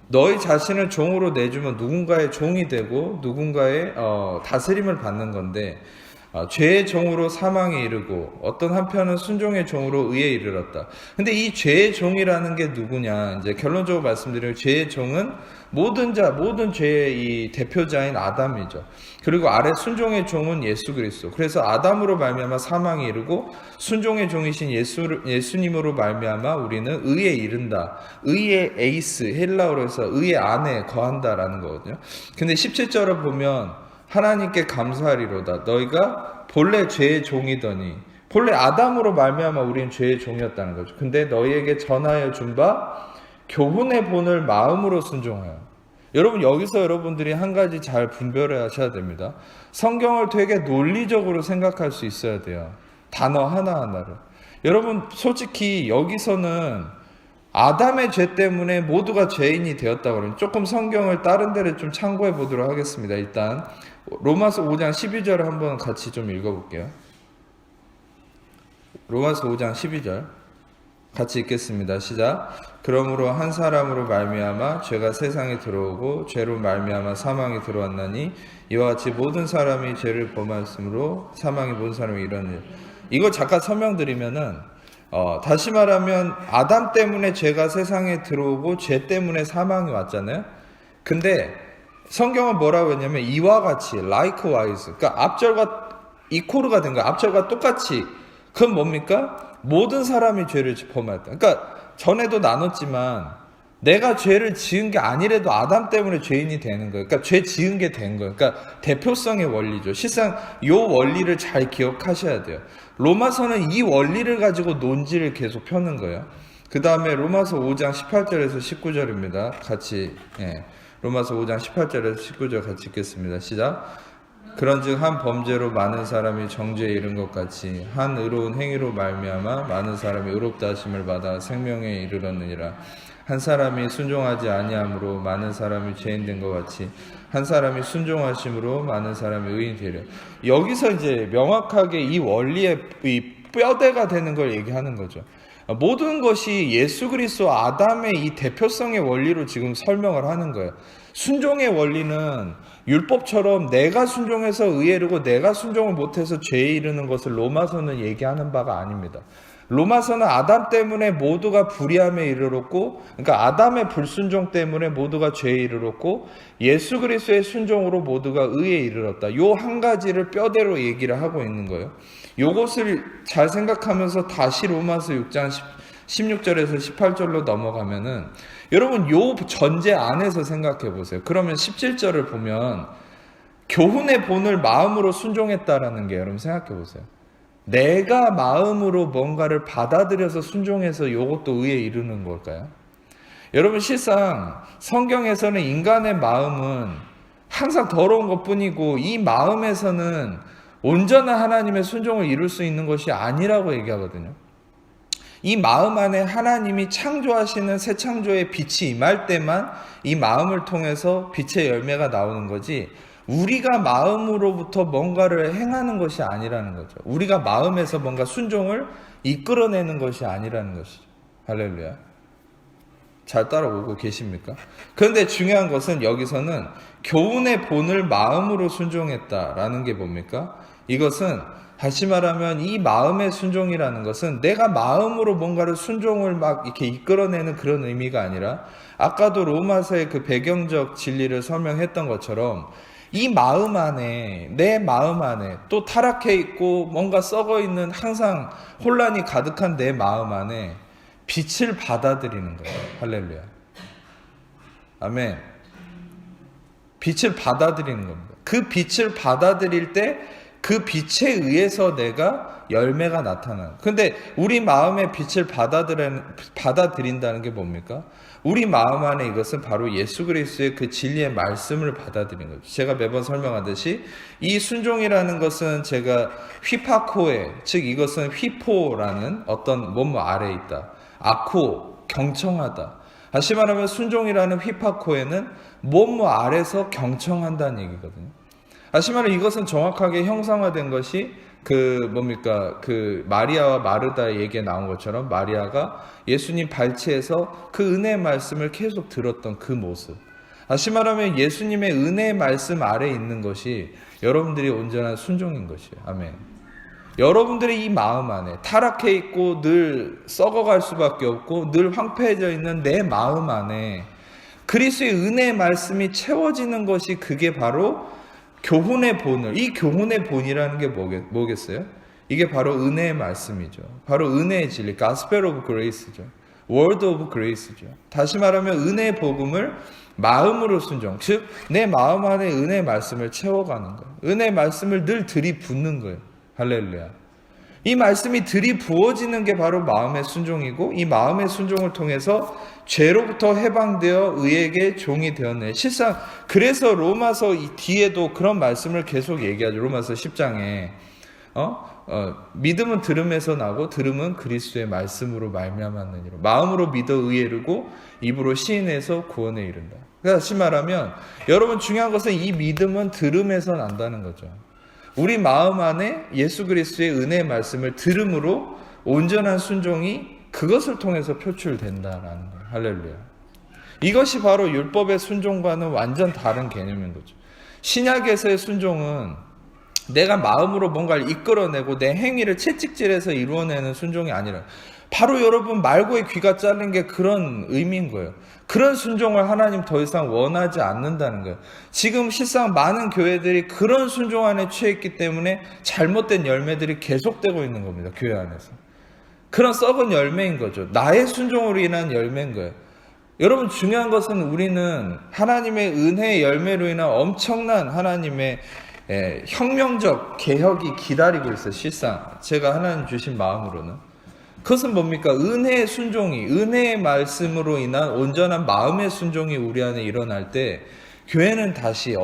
너희 자신을 종으로 내주면 누군가의 종이 되고 누군가의 다스림을 받는 건데 죄의 종으로 사망에 이르고 어떤 한편은 순종의 종으로 의에 이르렀다. 근데 이 죄의 종이라는 게 누구냐? 이제 결론적으로 말씀드리면 죄의 종은 모든 죄의 이 대표자인 아담이죠. 그리고 아래 순종의 종은 예수 그리스도. 그래서 아담으로 말미암아 사망에 이르고 순종의 종이신 예수님으로 말미암아 우리는 의에 이른다. 의의 에이스, 헬라어로 해서 의의 안에 거한다라는 거거든요. 근데 17절을 보면 하나님께 감사하리로다. 너희가 본래 죄의 종이더니 본래 아담으로 말미암아 우리는 죄의 종이었다는 거죠. 근데 너희에게 전하여 준 바 교훈의 본을 마음으로 순종하여. 여러분 여기서 여러분들이 한 가지 잘 분별해 하셔야 됩니다. 성경을 되게 논리적으로 생각할 수 있어야 돼요. 단어 하나하나를. 여러분 솔직히 여기서는 아담의 죄 때문에 모두가 죄인이 되었다고 그러면 조금 성경을 다른 데를 좀 참고해 보도록 하겠습니다. 일단 로마서 5장 12절을 한번 같이 좀 읽어볼게요. 로마서 5장 12절 같이 읽겠습니다. 시작. 그러므로 한 사람으로 말미암아 죄가 세상에 들어오고 죄로 말미암아 사망이 들어왔나니 이와 같이 모든 사람이 죄를 범하였으므로 사망이 모든 사람이 이르느니라. 이거 잠깐 설명드리면은 다시 말하면 아담 때문에 죄가 세상에 들어오고 죄 때문에 사망이 왔잖아요. 근데 성경은 뭐라고 했냐면 이와 같이 likewise, 그러니까 앞절과 이코르가 된 거야. 앞절과 똑같이. 그건 뭡니까? 모든 사람이 죄를 범하였다. 그러니까 전에도 나눴지만 내가 죄를 지은 게 아니래도 아담 때문에 죄인이 되는 거예요. 그러니까 죄 지은 게 된 거예요. 그러니까 대표성의 원리죠. 실상 이 원리를 잘 기억하셔야 돼요. 로마서는 이 원리를 가지고 논지를 계속 펴는 거예요. 그 다음에 로마서 5장 18절에서 19절입니다. 같이 로마서 5장 18절에서 19절 같이 읽겠습니다. 시작. 그런즉 한 범죄로 많은 사람이 정죄에 이른 것 같이 한 의로운 행위로 말미암아 많은 사람이 의롭다 하심을 받아 생명에 이르렀느니라. 한 사람이 순종하지 아니함으로 많은 사람이 죄인 된 것 같이 한 사람이 순종하심으로 많은 사람이 의인이 되려. 여기서 이제 명확하게 이 원리의 이 뼈대가 되는 걸 얘기하는 거죠. 모든 것이 예수 그리스도 아담의 이 대표성의 원리로 지금 설명을 하는 거예요. 순종의 원리는 율법처럼 내가 순종해서 의에 이르고 내가 순종을 못해서 죄에 이르는 것을 로마서는 얘기하는 바가 아닙니다. 로마서는 아담 때문에 모두가 불의함에 이르렀고, 그러니까 아담의 불순종 때문에 모두가 죄에 이르렀고, 예수 그리스도의 순종으로 모두가 의에 이르렀다. 요 한 가지를 뼈대로 얘기를 하고 있는 거예요. 요것을 잘 생각하면서 다시 로마서 6장 16절에서 18절로 넘어가면은, 여러분 요 전제 안에서 생각해 보세요. 그러면 17절을 보면 교훈의 본을 마음으로 순종했다라는 게, 여러분 생각해 보세요. 내가 마음으로 뭔가를 받아들여서 순종해서 이것도 의에 이르는 걸까요? 여러분 실상 성경에서는 인간의 마음은 항상 더러운 것뿐이고 이 마음에서는 온전한 하나님의 순종을 이룰 수 있는 것이 아니라고 얘기하거든요. 이 마음 안에 하나님이 창조하시는 새 창조의 빛이 임할 때만 이 마음을 통해서 빛의 열매가 나오는 거지, 우리가 마음으로부터 뭔가를 행하는 것이 아니라는 거죠. 우리가 마음에서 뭔가 순종을 이끌어내는 것이 아니라는 것이죠. 할렐루야. 잘 따라오고 계십니까? 그런데 중요한 것은 여기서는 교훈의 본을 마음으로 순종했다라는 게 뭡니까? 이것은 다시 말하면 이 마음의 순종이라는 것은 내가 마음으로 뭔가를 순종을 막 이렇게 이끌어내는 그런 의미가 아니라, 아까도 로마서의 그 배경적 진리를 설명했던 것처럼 이 마음 안에, 내 마음 안에 또 타락해 있고 뭔가 썩어 있는 항상 혼란이 가득한 내 마음 안에 빛을 받아들이는 거예요. 할렐루야. 아멘. 빛을 받아들이는 겁니다. 그 빛을 받아들일 때 그 빛에 의해서 내가 열매가 나타나는. 근데 우리 마음의 빛을 받아들인다는 게 뭡니까? 우리 마음 안에 이것은 바로 예수 그리스도의 그 진리의 말씀을 받아들이는 거죠. 제가 매번 설명하듯이 이 순종이라는 것은 제가 휘파코에, 즉 이것은 휘포라는 어떤 뭐뭐 아래에 있다. 아코, 경청하다. 다시 말하면 순종이라는 휘파코에는 뭐뭐 아래서 경청한다는 얘기거든요. 다시 말하면 이것은 정확하게 형상화된 것이 그 마리아와 마르다의 얘기에 나온 것처럼 마리아가 예수님 발치에서 그 은혜의 말씀을 계속 들었던 그 모습. 다시 말하면 예수님의 은혜의 말씀 아래에 있는 것이 여러분들이 온전한 순종인 것이에요. 아멘. 여러분들의 이 마음 안에 타락해 있고 늘 썩어갈 수밖에 없고 늘 황폐해져 있는 내 마음 안에 그리스도의 은혜의 말씀이 채워지는 것이, 그게 바로 교훈의 본을, 이 교훈의 본이라는 게 뭐겠어요? 이게 바로 은혜의 말씀이죠. 바로 은혜의 진리, Gospel of Grace죠. Word of Grace죠. 다시 말하면 은혜의 복음을 마음으로 순종, 즉 내 마음 안에 은혜의 말씀을 채워가는 거예요. 은혜의 말씀을 늘 들이붓는 거예요. 할렐루야. 이 말씀이 들이부어지는 게 바로 마음의 순종이고, 이 마음의 순종을 통해서 죄로부터 해방되어 의에게 종이 되었네. 실상 그래서 로마서 이 뒤에도 그런 말씀을 계속 얘기하죠. 로마서 10장에 믿음은 들음에서 나고 들음은 그리스도의 말씀으로 말미암았느니라. 마음으로 믿어 의에 이르고 입으로 시인해서 구원에 이른다. 다시 말하면 여러분 중요한 것은 이 믿음은 들음에서 난다는 거죠. 우리 마음 안에 예수 그리스도의 은혜의 말씀을 들음으로 온전한 순종이 그것을 통해서 표출된다라는 거예요. 할렐루야. 이것이 바로 율법의 순종과는 완전 다른 개념인 거죠. 신약에서의 순종은 내가 마음으로 뭔가를 이끌어내고 내 행위를 채찍질해서 이루어내는 순종이 아니라, 바로 여러분 말고의 귀가 잘린 게 그런 의미인 거예요. 그런 순종을 하나님 더 이상 원하지 않는다는 거예요. 지금 실상 많은 교회들이 그런 순종 안에 취했기 때문에 잘못된 열매들이 계속되고 있는 겁니다. 교회 안에서. 그런 썩은 열매인 거죠. 나의 순종으로 인한 열매인 거예요. 여러분 중요한 것은 우리는 하나님의 은혜의 열매로 인한 엄청난 하나님의 혁명적 개혁이 기다리고 있어요. 실상 제가 하나님 주신 마음으로는. 그것은 뭡니까? 은혜의 순종이, 은혜의 말씀으로 인한 온전한 마음의 순종이 우리 안에 일어날 때 교회는 다시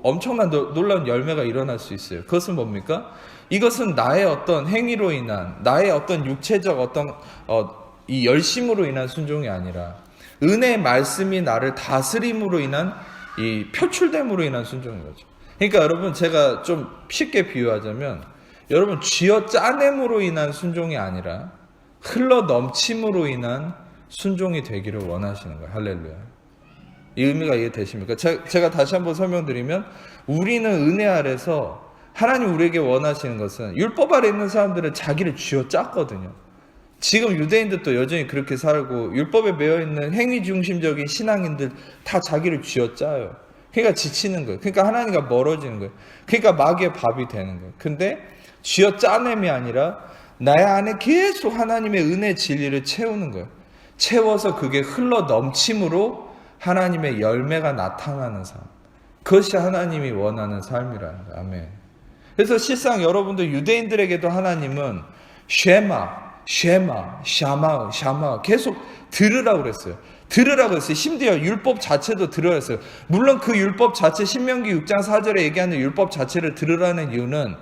엄청난 놀라운 열매가 일어날 수 있어요. 그것은 뭡니까? 이것은 나의 어떤 행위로 인한, 나의 어떤 육체적 어떤 이 열심으로 인한 순종이 아니라 은혜의 말씀이 나를 다스림으로 인한 이 표출됨으로 인한 순종인 거죠. 그러니까 여러분 제가 좀 쉽게 비유하자면 여러분 쥐어 짜냄으로 인한 순종이 아니라 흘러 넘침으로 인한 순종이 되기를 원하시는 거예요. 할렐루야. 이 의미가 이해되십니까? 제가 다시 한번 설명드리면 우리는 은혜 아래서 하나님 우리에게 원하시는 것은 율법 아래 있는 사람들은 자기를 쥐어 짰거든요. 지금 유대인들도 여전히 그렇게 살고 율법에 매여있는 행위 중심적인 신앙인들 다 자기를 쥐어 짜요. 그러니까 지치는 거예요. 그러니까 하나님과 멀어지는 거예요. 그러니까 마귀의 밥이 되는 거예요. 근데 쥐어 짜냄이 아니라 나의 안에 계속 하나님의 은혜 진리를 채우는 거예요. 채워서 그게 흘러 넘침으로 하나님의 열매가 나타나는 삶. 그것이 하나님이 원하는 삶이라는 거예요. 아멘. 그래서 실상 여러분들 유대인들에게도 하나님은 샤마 계속 들으라고 그랬어요. 들으라고 했어요. 심지어 율법 자체도 들으라고 했어요. 물론 그 율법 자체 신명기 6장 4절에 얘기하는 율법 자체를 들으라는 이유는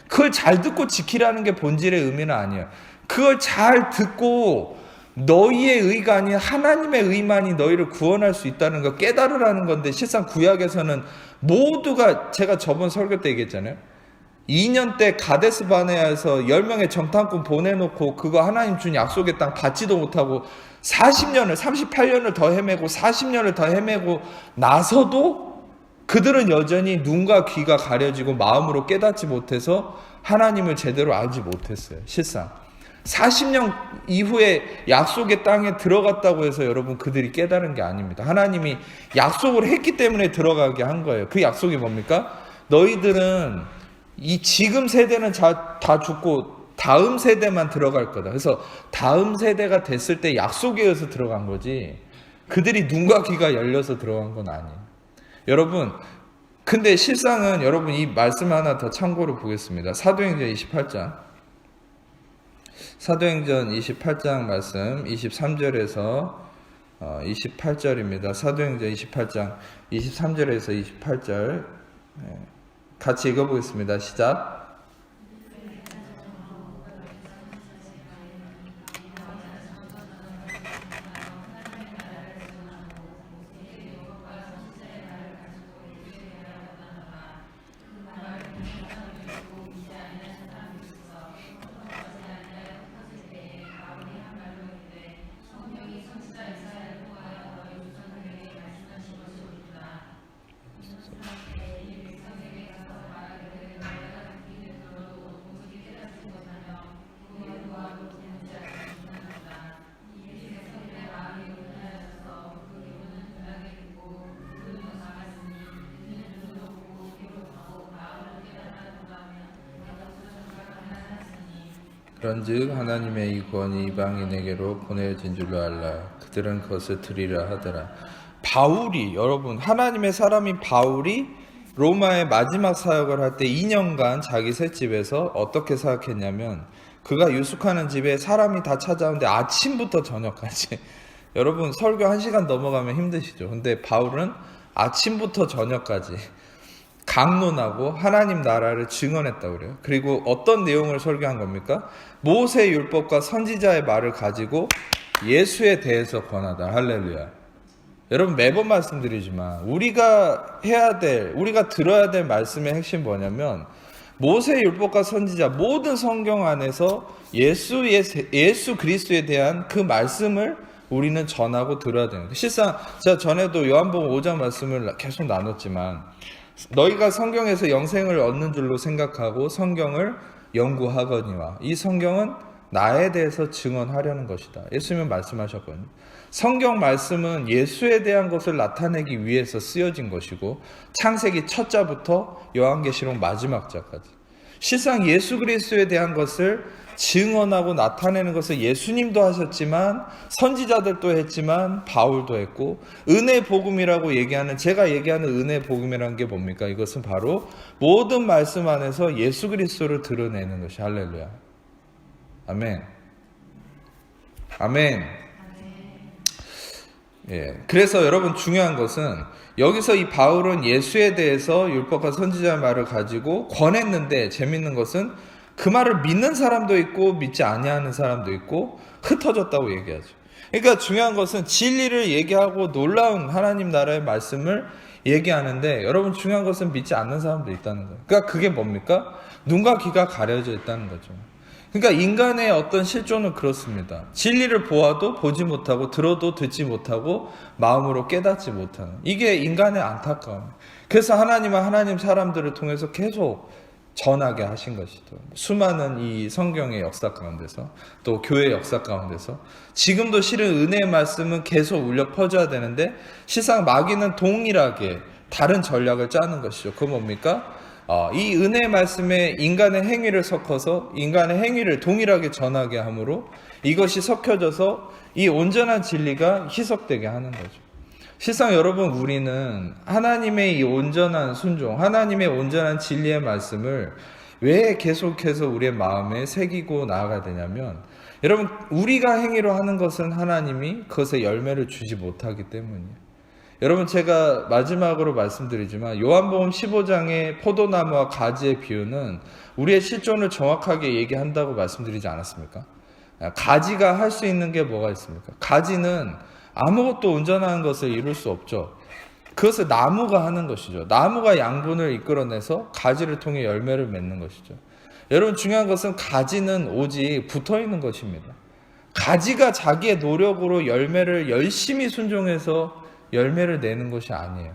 그걸 잘 듣고 지키라는 게 본질의 의미는 아니에요. 그걸 잘 듣고 너희의 의가 아닌 하나님의 의만이 너희를 구원할 수 있다는 걸 깨달으라는 건데 실상 구약에서는 모두가 제가 저번 설교 때 얘기했잖아요. 2년 때 가데스 바네아에서 10명의 정탐꾼 보내놓고 그거 하나님 준 약속의 땅 받지도 못하고 38년을 더 헤매고 40년을 더 헤매고 나서도 그들은 여전히 눈과 귀가 가려지고 마음으로 깨닫지 못해서 하나님을 제대로 알지 못했어요. 실상 40년 이후에 약속의 땅에 들어갔다고 해서 여러분 그들이 깨달은 게 아닙니다. 하나님이 약속을 했기 때문에 들어가게 한 거예요. 그 약속이 뭡니까? 너희들은 이 지금 세대는 다 죽고 다음 세대만 들어갈 거다. 그래서 다음 세대가 됐을 때 약속에 의해서 들어간 거지 그들이 눈과 귀가 열려서 들어간 건 아니에요. 여러분 근데 실상은 여러분 이 말씀 하나 더 참고로 보겠습니다. 사도행전 28장 말씀 23절에서 28절입니다. 사도행전 28장 23절에서 28절 같이 읽어보겠습니다. 시작. 그런즉 하나님의 이 구원이 이방인에게로 보내진 줄로 알라. 그들은 그것을 들으려 하더라. 바울이 여러분 하나님의 사람인 바울이 로마의 마지막 사역을 할 때 2년간 자기 셋집에서 어떻게 사역했냐면 그가 유숙하는 집에 사람이 다 찾아오는데 아침부터 저녁까지 여러분 설교 1시간 넘어가면 힘드시죠. 근데 바울은 아침부터 저녁까지 강론하고 하나님 나라를 증언했다고 그래요. 그리고 어떤 내용을 설교한 겁니까? 모세 율법과 선지자의 말을 가지고 예수에 대해서 권하다. 할렐루야. 여러분 매번 말씀드리지만 우리가 들어야 될 말씀의 핵심 뭐냐면 모세 율법과 선지자 모든 성경 안에서 예수 그리스도에 대한 그 말씀을 우리는 전하고 들어야 되는 거예요. 실상 제가 전에도 요한복음 5장 말씀을 계속 나눴지만 너희가 성경에서 영생을 얻는 줄로 생각하고 성경을 연구하거니와 이 성경은 나에 대해서 증언하려는 것이다. 예수님은 말씀하셨거든요. 성경 말씀은 예수에 대한 것을 나타내기 위해서 쓰여진 것이고 창세기 첫 자부터 요한계시록 마지막 자까지 실상 예수 그리스도에 대한 것을 증언하고 나타내는 것을 예수님도 하셨지만 선지자들도 했지만 바울도 했고 은혜 복음이라고 얘기하는 제가 얘기하는 은혜 복음이라는 게 뭡니까? 이것은 바로 모든 말씀 안에서 예수 그리스도를 드러내는 것이 할렐루야. 아멘. 아멘. 예. 그래서 여러분 중요한 것은 여기서 이 바울은 예수에 대해서 율법과 선지자의 말을 가지고 권했는데 재밌는 것은 그 말을 믿는 사람도 있고 믿지 아니하는 사람도 있고 흩어졌다고 얘기하죠. 그러니까 중요한 것은 진리를 얘기하고 놀라운 하나님 나라의 말씀을 얘기하는데, 여러분 중요한 것은 믿지 않는 사람도 있다는 거예요. 그러니까 그게 뭡니까? 눈과 귀가 가려져 있다는 거죠. 그러니까 인간의 어떤 실존은 그렇습니다. 진리를 보아도 보지 못하고 들어도 듣지 못하고 마음으로 깨닫지 못하는, 이게 인간의 안타까움. 그래서 하나님은 하나님 사람들을 통해서 계속 전하게 하신 것이죠. 수많은 이 성경의 역사 가운데서, 또 교회의 역사 가운데서 지금도 실은 은혜의 말씀은 계속 울려 퍼져야 되는데, 실상 마귀는 동일하게 다른 전략을 짜는 것이죠. 그건 뭡니까? 이 은혜의 말씀에 인간의 행위를 섞어서 인간의 행위를 동일하게 전하게 함으로 이것이 섞여져서 이 온전한 진리가 희석되게 하는 거죠. 실상 여러분, 우리는 하나님의 이 온전한 순종, 하나님의 온전한 진리의 말씀을 왜 계속해서 우리의 마음에 새기고 나아가야 되냐면, 여러분, 우리가 행위로 하는 것은 하나님이 그것에 열매를 주지 못하기 때문이에요. 여러분, 제가 마지막으로 말씀드리지만 요한복음 15장의 포도나무와 가지의 비유는 우리의 실존을 정확하게 얘기한다고 말씀드리지 않았습니까? 가지가 할 수 있는 게 뭐가 있습니까? 가지는 아무것도 온전한 것을 이룰 수 없죠. 그것을 나무가 하는 것이죠. 나무가 양분을 이끌어내서 가지를 통해 열매를 맺는 것이죠. 여러분, 중요한 것은 가지는 오직 붙어 있는 것입니다. 가지가 자기의 노력으로 열매를 열심히 순종해서 열매를 내는 것이 아니에요.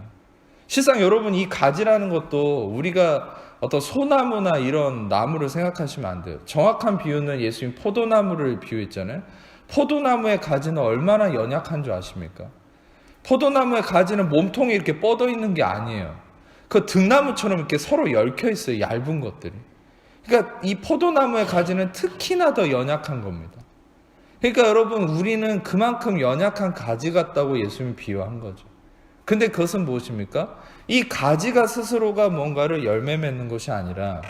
실상 여러분, 이 가지라는 것도 우리가 어떤 소나무나 이런 나무를 생각하시면 안 돼요. 정확한 비유는 예수님 포도나무를 비유했잖아요. 포도나무의 가지는 얼마나 연약한 줄 아십니까? 포도나무의 가지는 몸통이 이렇게 뻗어 있는 게 아니에요. 그 등나무처럼 이렇게 서로 얽혀 있어요. 얇은 것들이. 그러니까 이 포도나무의 가지는 특히나 더 연약한 겁니다. 그러니까 여러분, 우리는 그만큼 연약한 가지 같다고 예수님이 비유한 거죠. 근데 그것은 무엇입니까? 이 가지가 스스로가 뭔가를 열매 맺는 것이 아니라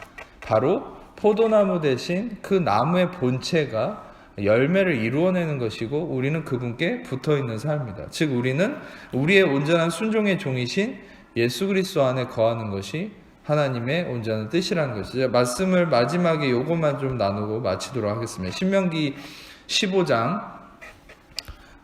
바로 포도나무 대신 그 나무의 본체가 열매를 이루어내는 것이고, 우리는 그분께 붙어있는 삶이다. 즉 우리는 우리의 온전한 순종의 종이신 예수 그리스도 안에 거하는 것이 하나님의 온전한 뜻이라는 것이죠. 말씀을 마지막에 요것만 좀 나누고 마치도록 하겠습니다. 신명기 15장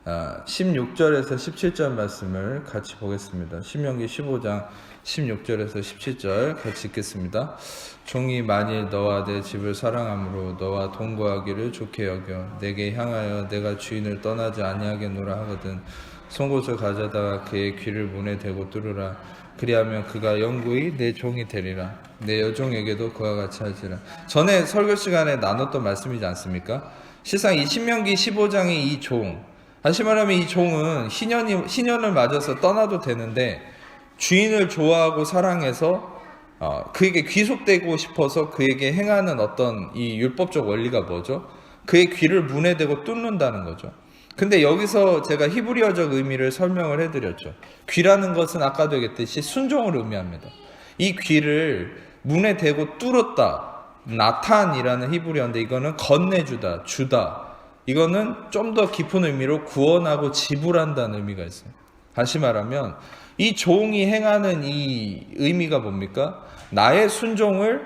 16절에서 17절 말씀을 같이 보겠습니다. 신명기 15장 16절에서 17절 같이 읽겠습니다. 종이 만일 너와 내 집을 사랑함으로 너와 동거하기를 좋게 여겨 내게 향하여 내가 주인을 떠나지 아니하겠노라 하거든 송곳을 가져다가 그의 귀를 문에 대고 뚫으라. 그리하면 그가 영구히 내 종이 되리라. 내 여종에게도 그와 같이 하지라. 전에 설교 시간에 나눴던 말씀이지 않습니까? 실상 이 신명기 15장의 이 종, 다시 말하면 이 종은 희년을 맞아서 떠나도 되는데 주인을 좋아하고 사랑해서 그에게 귀속되고 싶어서 그에게 행하는 어떤 이 율법적 원리가 뭐죠? 그의 귀를 문에 대고 뚫는다는 거죠. 근데 여기서 제가 히브리어적 의미를 설명을 해드렸죠. 귀라는 것은 아까도 얘기했듯이 순종을 의미합니다. 이 귀를 문에 대고 뚫었다. 나탄이라는 히브리어인데 이거는 건네주다, 주다. 이거는 좀 더 깊은 의미로 구원하고 지불한다는 의미가 있어요. 다시 말하면 이 종이 행하는 이 의미가 뭡니까? 나의 순종을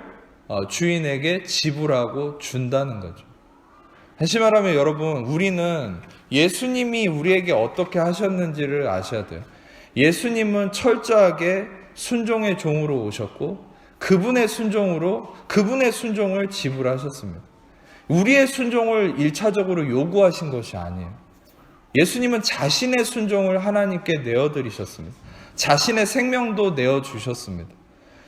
주인에게 지불하고 준다는 거죠. 다시 말하면 여러분, 우리는 예수님이 우리에게 어떻게 하셨는지를 아셔야 돼요. 예수님은 철저하게 순종의 종으로 오셨고 그분의 순종을 지불하셨습니다. 우리의 순종을 1차적으로 요구하신 것이 아니에요. 예수님은 자신의 순종을 하나님께 내어드리셨습니다. 자신의 생명도 내어주셨습니다.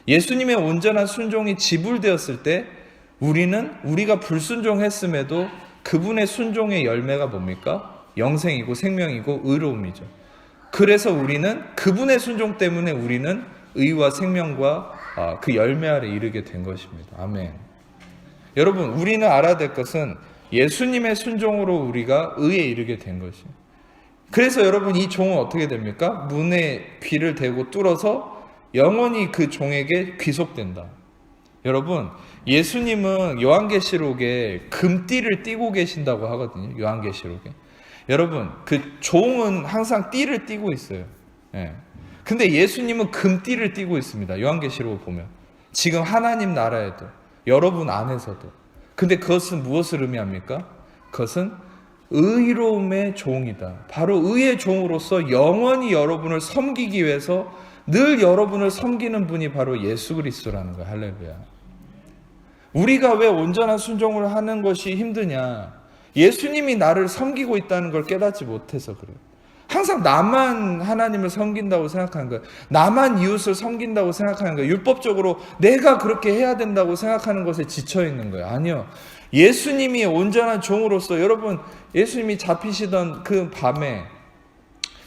예수님의 온전한 순종이 지불되었을 때 우리가 불순종했음에도 그분의 순종의 열매가 뭡니까? 영생이고 생명이고 의로움이죠. 그래서 우리는 그분의 순종 때문에 우리는 의와 생명과 그 열매 아래 이르게 된 것입니다. 아멘. 여러분, 우리는 알아야 될 것은 예수님의 순종으로 우리가 의에 이르게 된 것입니다. 그래서 여러분, 이 종은 어떻게 됩니까? 문에 귀를 대고 뚫어서 영원히 그 종에게 귀속된다. 여러분, 예수님은 요한계시록에 금띠를 띠고 계신다고 하거든요. 요한계시록에. 여러분, 그 종은 항상 띠를 띠고 있어요. 예. 근데 예수님은 금띠를 띠고 있습니다. 요한계시록을 보면. 지금 하나님 나라에도, 여러분 안에서도. 근데 그것은 무엇을 의미합니까? 그것은 의로움의 종이다. 바로 의의 종으로서 영원히 여러분을 섬기기 위해서 늘 여러분을 섬기는 분이 바로 예수 그리스도라는 거예요. 할렐루야. 우리가 왜 온전한 순종을 하는 것이 힘드냐? 예수님이 나를 섬기고 있다는 걸 깨닫지 못해서 그래요. 항상 나만 하나님을 섬긴다고 생각하는 거예요. 나만 이웃을 섬긴다고 생각하는 거예요. 율법적으로 내가 그렇게 해야 된다고 생각하는 것에 지쳐 있는 거예요. 아니요. 예수님이 온전한 종으로서, 여러분, 예수님이 잡히시던 그 밤에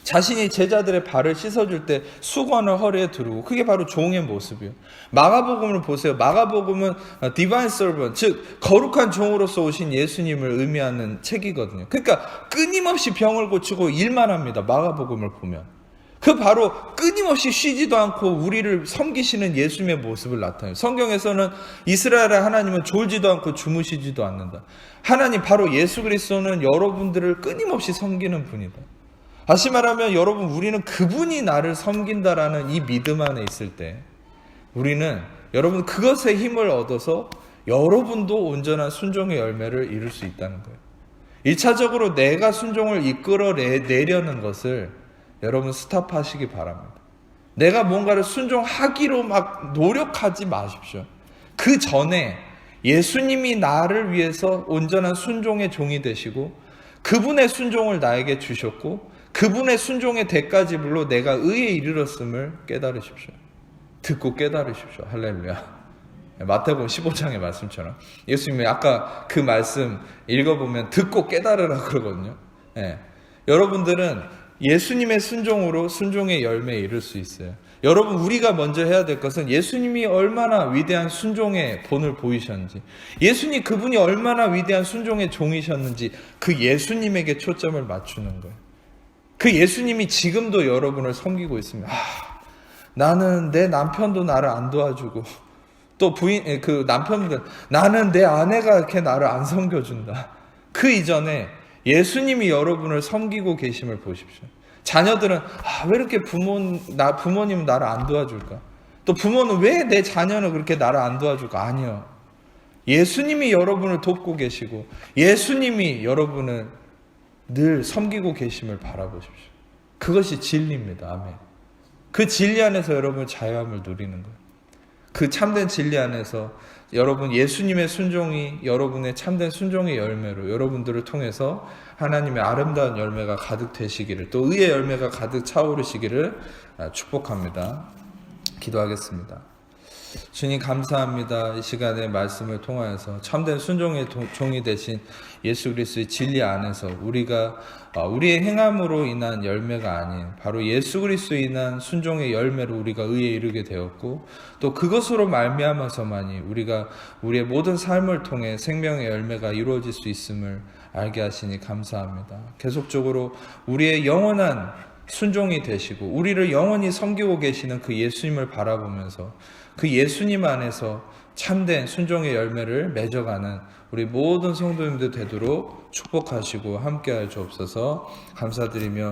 자신이 제자들의 발을 씻어줄 때 수건을 허리에 두르고, 그게 바로 종의 모습이에요. 마가복음을 보세요. 마가복음은 Divine Servant, 즉 거룩한 종으로서 오신 예수님을 의미하는 책이거든요. 그러니까 끊임없이 병을 고치고 일만 합니다. 마가복음을 보면 그 바로 끊임없이 쉬지도 않고 우리를 섬기시는 예수님의 모습을 나타내요. 성경에서는 이스라엘의 하나님은 졸지도 않고 주무시지도 않는다. 하나님, 바로 예수 그리스도는 여러분들을 끊임없이 섬기는 분이다. 다시 말하면 여러분, 우리는 그분이 나를 섬긴다라는 이 믿음 안에 있을 때 우리는, 여러분, 그것에 힘을 얻어서 여러분도 온전한 순종의 열매를 이룰 수 있다는 거예요. 1차적으로 내가 순종을 이끌어내려는 것을 여러분 스탑하시기 바랍니다. 내가 뭔가를 순종하기로 막 노력하지 마십시오. 그 전에 예수님이 나를 위해서 온전한 순종의 종이 되시고 그분의 순종을 나에게 주셨고 그분의 순종의 대가지불로 내가 의에 이르렀음을 깨달으십시오. 듣고 깨달으십시오. 할렐루야. 마태복음 15장의 말씀처럼 예수님이 아까 그 말씀 읽어보면 듣고 깨달으라 그러거든요. 여러분들은 예수님의 순종으로 순종의 열매에 이를 수 있어요. 여러분, 우리가 먼저 해야 될 것은 예수님이 얼마나 위대한 순종의 본을 보이셨는지, 예수님 그분이 얼마나 위대한 순종의 종이셨는지 그 예수님에게 초점을 맞추는 거예요. 그 예수님이 지금도 여러분을 섬기고 있습니다. 나는 내 남편도 나를 안 도와주고, 또 그 남편들, 나는 내 아내가 이렇게 나를 안 섬겨준다. 그 이전에 예수님이 여러분을 섬기고 계심을 보십시오. 자녀들은 왜 이렇게 부모님은 나를 안 도와줄까? 또 부모는 왜 내 자녀는 그렇게 나를 안 도와줄까? 아니요. 예수님이 여러분을 돕고 계시고 예수님이 여러분을 늘 섬기고 계심을 바라보십시오. 그것이 진리입니다. 아멘. 그 진리 안에서 여러분 자유함을 누리는 거예요. 그 참된 진리 안에서 여러분 예수님의 순종이 여러분의 참된 순종의 열매로 여러분들을 통해서 하나님의 아름다운 열매가 가득 되시기를, 또 의의 열매가 가득 차오르시기를 축복합니다. 기도하겠습니다. 주님, 감사합니다. 이 시간에 말씀을 통하여서 참된 순종의 종이 되신 예수 그리스도의 진리 안에서 우리가 우리의 행함으로 인한 열매가 아닌 바로 예수 그리스도에 인한 순종의 열매로 우리가 의에 이르게 되었고, 또 그것으로 말미암아서만이 우리가 우리의 모든 삶을 통해 생명의 열매가 이루어질 수 있음을 알게 하시니 감사합니다. 계속적으로 우리의 영원한 순종이 되시고 우리를 영원히 섬기고 계시는 그 예수님을 바라보면서 그 예수님 안에서 참된 순종의 열매를 맺어가는 우리 모든 성도님들 되도록 축복하시고 함께하여 주옵소서. 감사드리며